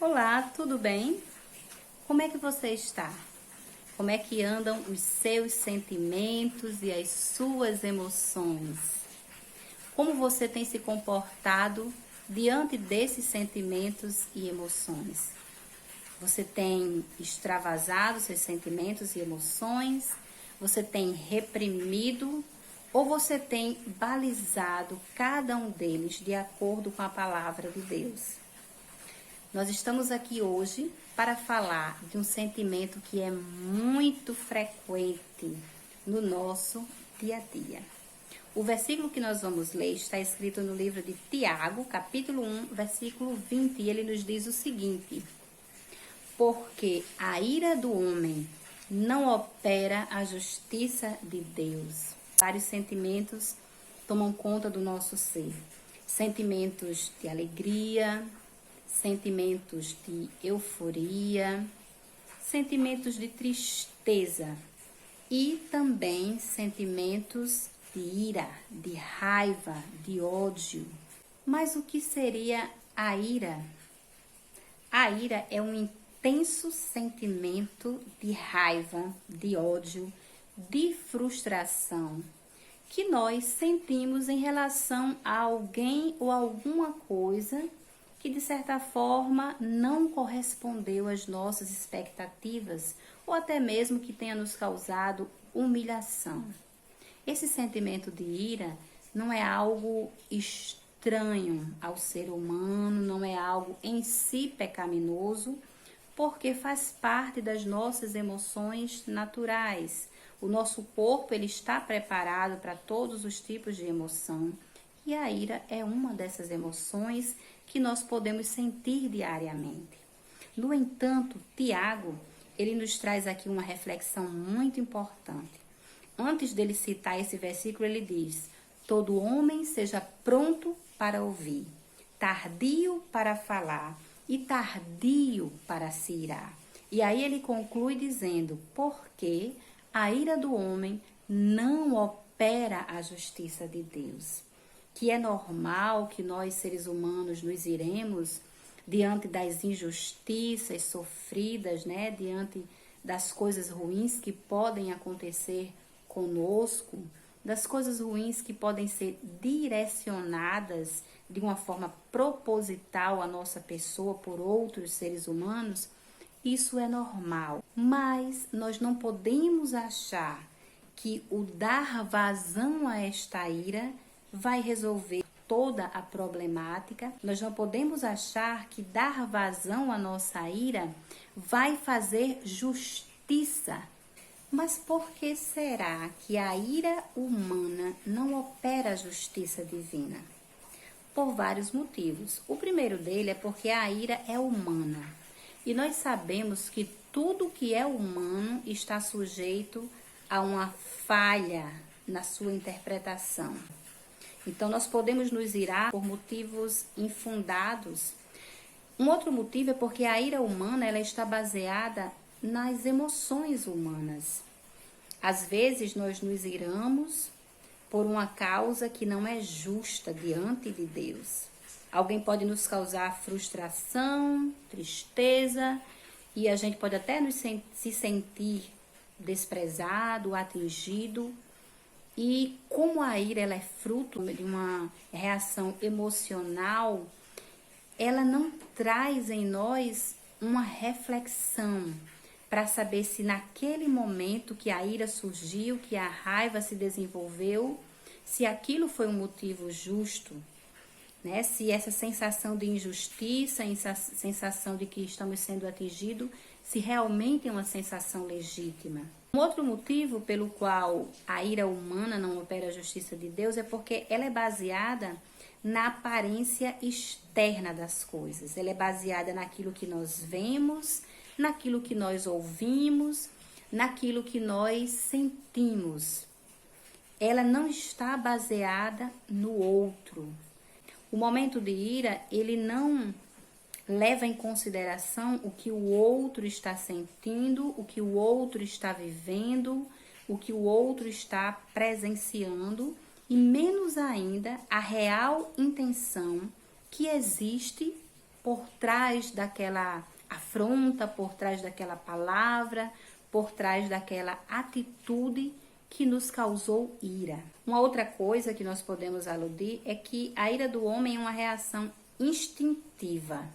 Olá, tudo bem? Como é que você está? Como é que andam os seus sentimentos e as suas emoções? Como você tem se comportado diante desses sentimentos e emoções? Você tem extravasado seus sentimentos e emoções? Você tem reprimido? Ou você tem balizado cada um deles de acordo com a palavra de Deus? Nós estamos aqui hoje para falar de um sentimento que é muito frequente no nosso dia a dia. O versículo que nós vamos ler está escrito no livro de Tiago, capítulo 1, versículo 20, e ele nos diz o seguinte: porque a ira do homem não opera a justiça de Deus. Vários sentimentos tomam conta do nosso ser. Sentimentos de alegria, sentimentos de euforia, sentimentos de tristeza e também sentimentos de ira, de raiva, de ódio. Mas o que seria a ira? A ira é um intenso sentimento de raiva, de ódio, de frustração que nós sentimos em relação a alguém ou alguma coisa que de certa forma não correspondeu às nossas expectativas ou até mesmo que tenha nos causado humilhação. Esse sentimento de ira não é algo estranho ao ser humano, não é algo em si pecaminoso, porque faz parte das nossas emoções naturais. O nosso corpo ele está preparado para todos os tipos de emoção. E a ira é uma dessas emoções que nós podemos sentir diariamente. No entanto, Tiago, ele nos traz aqui uma reflexão muito importante. Antes dele citar esse versículo, ele diz: todo homem seja pronto para ouvir, tardio para falar e tardio para se irar. E aí ele conclui dizendo: porque a ira do homem não opera a justiça de Deus. Que é normal que nós, seres humanos, nos iremos diante das injustiças sofridas, né? Diante das coisas ruins que podem acontecer conosco, das coisas ruins que podem ser direcionadas de uma forma proposital à nossa pessoa por outros seres humanos. Isso é normal, mas nós não podemos achar que o dar vazão a esta ira vai resolver toda a problemática. Nós não podemos achar que dar vazão à nossa ira vai fazer justiça. Mas por que será que a ira humana não opera a justiça divina? Por vários motivos. O primeiro dele é porque a ira é humana. E nós sabemos que tudo que é humano está sujeito a uma falha na sua interpretação. Então, nós podemos nos irar por motivos infundados. Um outro motivo é porque a ira humana ela está baseada nas emoções humanas. Às vezes, nós nos iramos por uma causa que não é justa diante de Deus. Alguém pode nos causar frustração, tristeza, e a gente pode até se sentir desprezado, atingido. E como a ira ela é fruto de uma reação emocional, ela não traz em nós uma reflexão para saber se naquele momento que a ira surgiu, que a raiva se desenvolveu, se aquilo foi um motivo justo, né? Se essa sensação de injustiça, essa sensação de que estamos sendo atingidos, se realmente é uma sensação legítima. Um outro motivo pelo qual a ira humana não opera a justiça de Deus é porque ela é baseada na aparência externa das coisas. Ela é baseada naquilo que nós vemos, naquilo que nós ouvimos, naquilo que nós sentimos. Ela não está baseada no outro. O momento de ira, ele não leva em consideração o que o outro está sentindo, o que o outro está vivendo, o que o outro está presenciando e menos ainda a real intenção que existe por trás daquela afronta, por trás daquela palavra, por trás daquela atitude que nos causou ira. Uma outra coisa que nós podemos aludir é que a ira do homem é uma reação instintiva,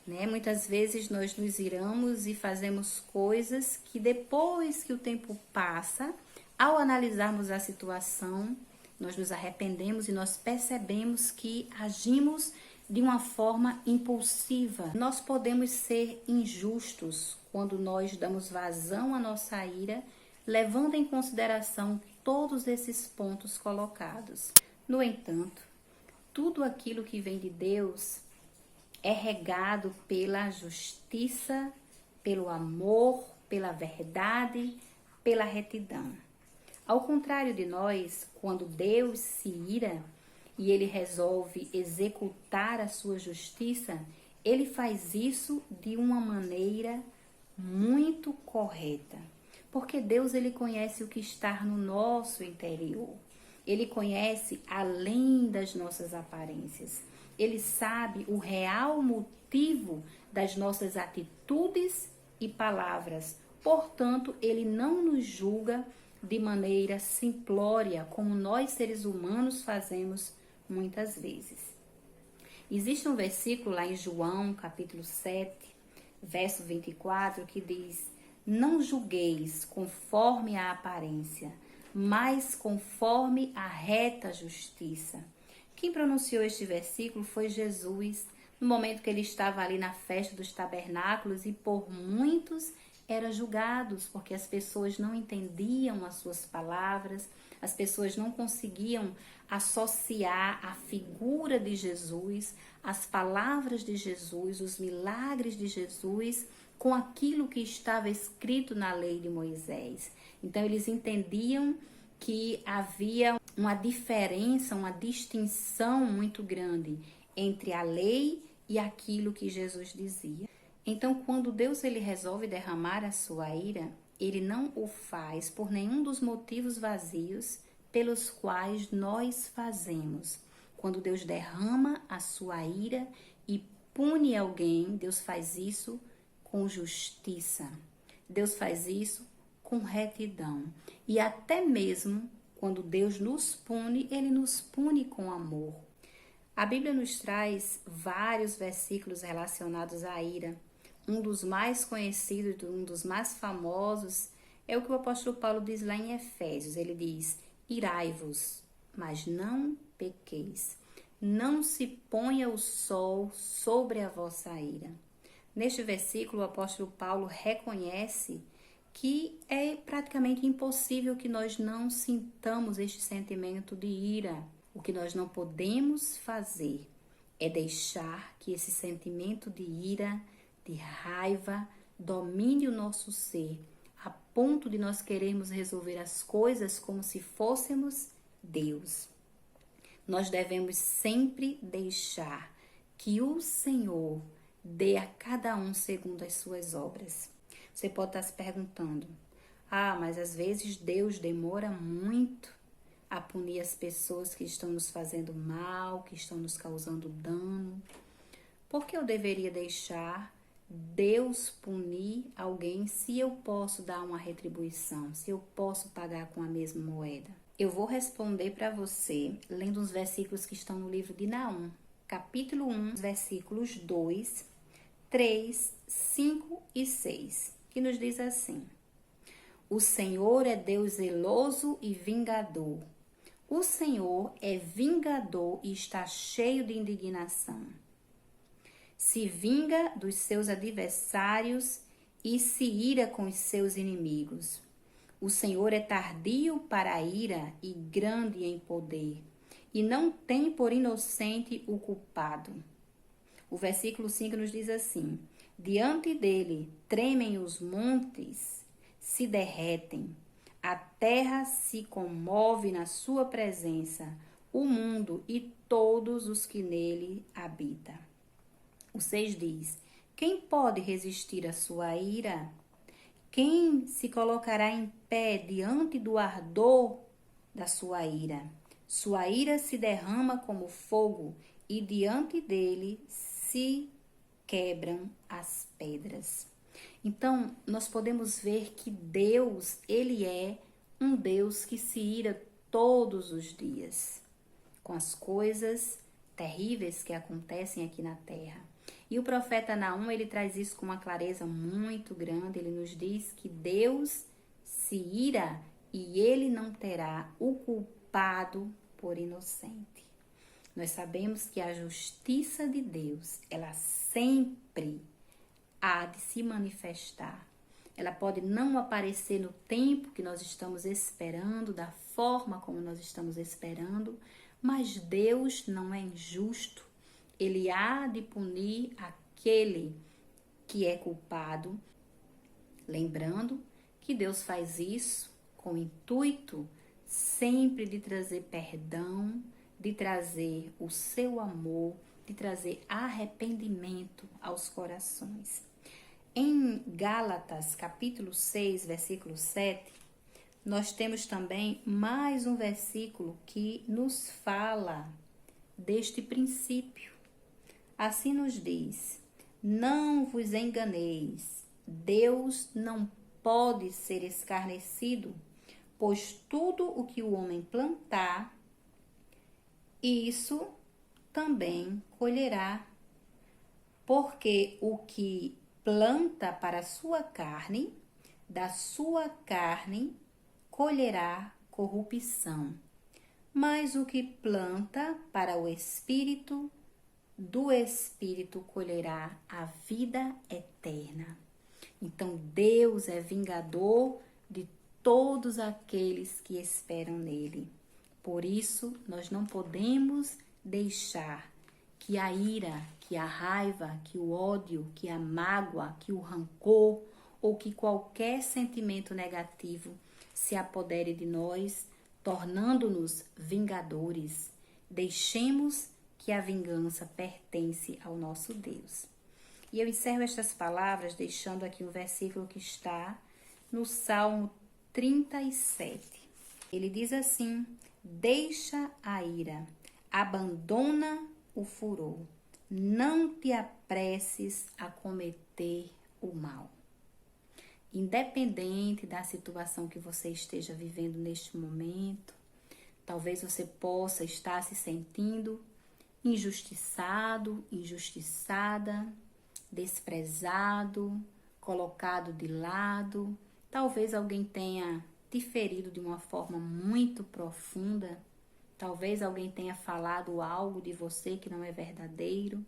né? Muitas vezes nós nos iramos e fazemos coisas que depois que o tempo passa, ao analisarmos a situação, nós nos arrependemos e nós percebemos que agimos de uma forma impulsiva. Nós podemos ser injustos quando nós damos vazão à nossa ira, levando em consideração todos esses pontos colocados. No entanto, tudo aquilo que vem de Deus é regado pela justiça, pelo amor, pela verdade, pela retidão. Ao contrário de nós, quando Deus se ira e ele resolve executar a sua justiça, ele faz isso de uma maneira muito correta. Porque Deus, ele conhece o que está no nosso interior. Ele conhece além das nossas aparências. Ele sabe o real motivo das nossas atitudes e palavras. Portanto, ele não nos julga de maneira simplória, como nós seres humanos fazemos muitas vezes. Existe um versículo lá em João, capítulo 7, verso 24, que diz: não julgueis conforme a aparência, mas conforme a reta justiça. Quem pronunciou este versículo foi Jesus, no momento que ele estava ali na festa dos tabernáculos e por muitos eram julgados, porque as pessoas não entendiam as suas palavras, as pessoas não conseguiam associar a figura de Jesus, as palavras de Jesus, os milagres de Jesus, com aquilo que estava escrito na lei de Moisés. Então, eles entendiam que havia uma diferença, uma distinção muito grande entre a lei e aquilo que Jesus dizia. Então, quando Deus ele resolve derramar a sua ira, ele não o faz por nenhum dos motivos vazios pelos quais nós fazemos. Quando Deus derrama a sua ira e pune alguém, Deus faz isso com justiça. Deus faz isso com retidão. E até mesmo quando Deus nos pune, ele nos pune com amor. A Bíblia nos traz vários versículos relacionados à ira. Um dos mais conhecidos, um dos mais famosos, é o que o apóstolo Paulo diz lá em Efésios. Ele diz: irai-vos, mas não pequeis. Não se ponha o sol sobre a vossa ira. Neste versículo, o apóstolo Paulo reconhece que é praticamente impossível que nós não sintamos este sentimento de ira. O que nós não podemos fazer é deixar que esse sentimento de ira, de raiva, domine o nosso ser, a ponto de nós querermos resolver as coisas como se fôssemos Deus. Nós devemos sempre deixar que o Senhor dê a cada um segundo as suas obras. Você pode estar se perguntando: mas às vezes Deus demora muito a punir as pessoas que estão nos fazendo mal, que estão nos causando dano. Por que eu deveria deixar Deus punir alguém se eu posso dar uma retribuição, se eu posso pagar com a mesma moeda? Eu vou responder para você lendo os versículos que estão no livro de Naum, capítulo 1, versículos 2, 3, 5 e 6, que nos diz assim: o Senhor é Deus zeloso e vingador. O Senhor é vingador e está cheio de indignação. Se vinga dos seus adversários e se ira com os seus inimigos. O Senhor é tardio para a ira e grande em poder, e não tem por inocente o culpado. O versículo 5 nos diz assim: diante dele tremem os montes, se derretem, a terra se comove na sua presença, o mundo e todos os que nele habitam. O 6 diz: quem pode resistir à sua ira? Quem se colocará em pé diante do ardor da sua ira? Sua ira se derrama como fogo e diante dele se quebram as pedras. Então, nós podemos ver que Deus, ele é um Deus que se ira todos os dias com as coisas terríveis que acontecem aqui na terra. E o profeta Naum, ele traz isso com uma clareza muito grande. Ele nos diz que Deus se ira e ele não terá o culpado por inocente. Nós sabemos que a justiça de Deus, ela sempre há de se manifestar. Ela pode não aparecer no tempo que nós estamos esperando, da forma como nós estamos esperando, mas Deus não é injusto. Ele há de punir aquele que é culpado. Lembrando que Deus faz isso com o intuito sempre de trazer perdão, de trazer o seu amor, de trazer arrependimento aos corações. Em Gálatas, capítulo 6, versículo 7, nós temos também mais um versículo que nos fala deste princípio. Assim nos diz: não vos enganeis, Deus não pode ser escarnecido, pois tudo o que o homem plantar, isso também colherá. Porque o que planta para a sua carne, da sua carne colherá corrupção. Mas o que planta para o Espírito, do Espírito colherá a vida eterna. Então Deus é vingador de todos aqueles que esperam nele. Por isso, nós não podemos deixar que a ira, que a raiva, que o ódio, que a mágoa, que o rancor ou que qualquer sentimento negativo se apodere de nós, tornando-nos vingadores. Deixemos que a vingança pertence ao nosso Deus. E eu encerro estas palavras deixando aqui um versículo que está no Salmo 37. Ele diz assim: deixa a ira, abandona o furor, não te apresses a cometer o mal. Independente da situação que você esteja vivendo neste momento, talvez você possa estar se sentindo injustiçado, injustiçada, desprezado, colocado de lado. Talvez alguém tenha te ferido de uma forma muito profunda. Talvez alguém tenha falado algo de você que não é verdadeiro.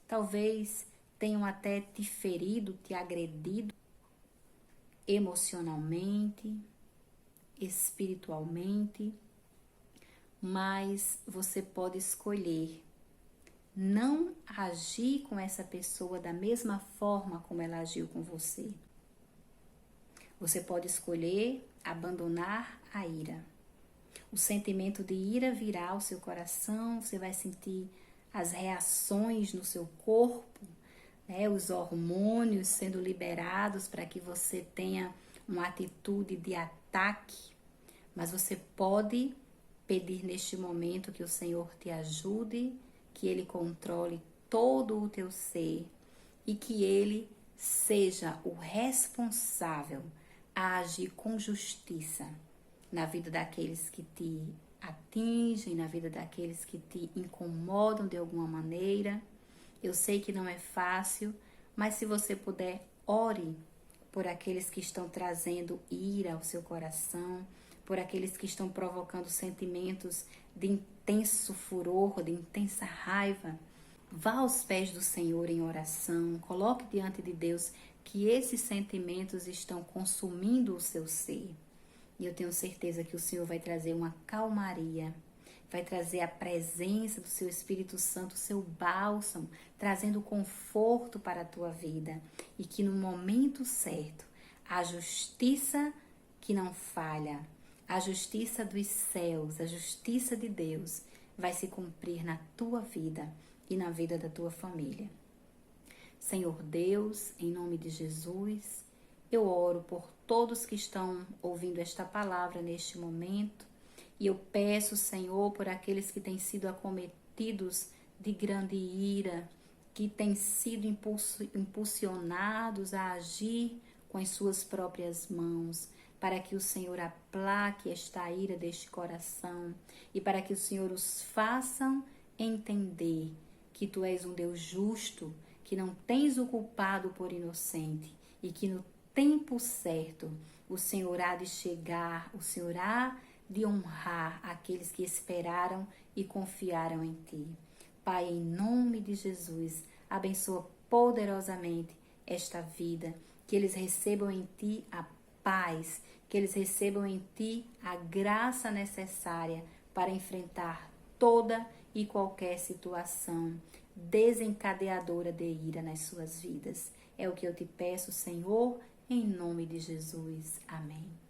Talvez tenham até te ferido, te agredido emocionalmente, espiritualmente. Mas você pode escolher não agir com essa pessoa da mesma forma como ela agiu com você. Você pode escolher abandonar a ira. O sentimento de ira virá ao seu coração, você vai sentir as reações no seu corpo, né? Os hormônios sendo liberados para que você tenha uma atitude de ataque. Mas você pode pedir neste momento que o Senhor te ajude, que Ele controle todo o teu ser e que Ele seja o responsável a agir com justiça na vida daqueles que te atingem, na vida daqueles que te incomodam de alguma maneira. Eu sei que não é fácil, mas se você puder, ore por aqueles que estão trazendo ira ao seu coração, por aqueles que estão provocando sentimentos de intenso furor, de intensa raiva. Vá aos pés do Senhor em oração, coloque diante de Deus que esses sentimentos estão consumindo o seu ser. E eu tenho certeza que o Senhor vai trazer uma calmaria, vai trazer a presença do seu Espírito Santo, o seu bálsamo, trazendo conforto para a tua vida. E que no momento certo, a justiça que não falha, a justiça dos céus, a justiça de Deus vai se cumprir na tua vida e na vida da tua família. Senhor Deus, em nome de Jesus, eu oro por todos que estão ouvindo esta palavra neste momento e eu peço, Senhor, por aqueles que têm sido acometidos de grande ira, que têm sido impulsionados a agir com as suas próprias mãos, para que o Senhor aplaque esta ira deste coração e para que o Senhor os faça entender que tu és um Deus justo, que não tens o culpado por inocente e que no tempo certo o Senhor há de chegar, o Senhor há de honrar aqueles que esperaram e confiaram em ti. Pai, em nome de Jesus, abençoa poderosamente esta vida, que eles recebam em ti a paz, que eles recebam em ti a graça necessária para enfrentar toda e qualquer situação desencadeadora de ira nas suas vidas. É o que eu te peço, Senhor, em nome de Jesus. Amém.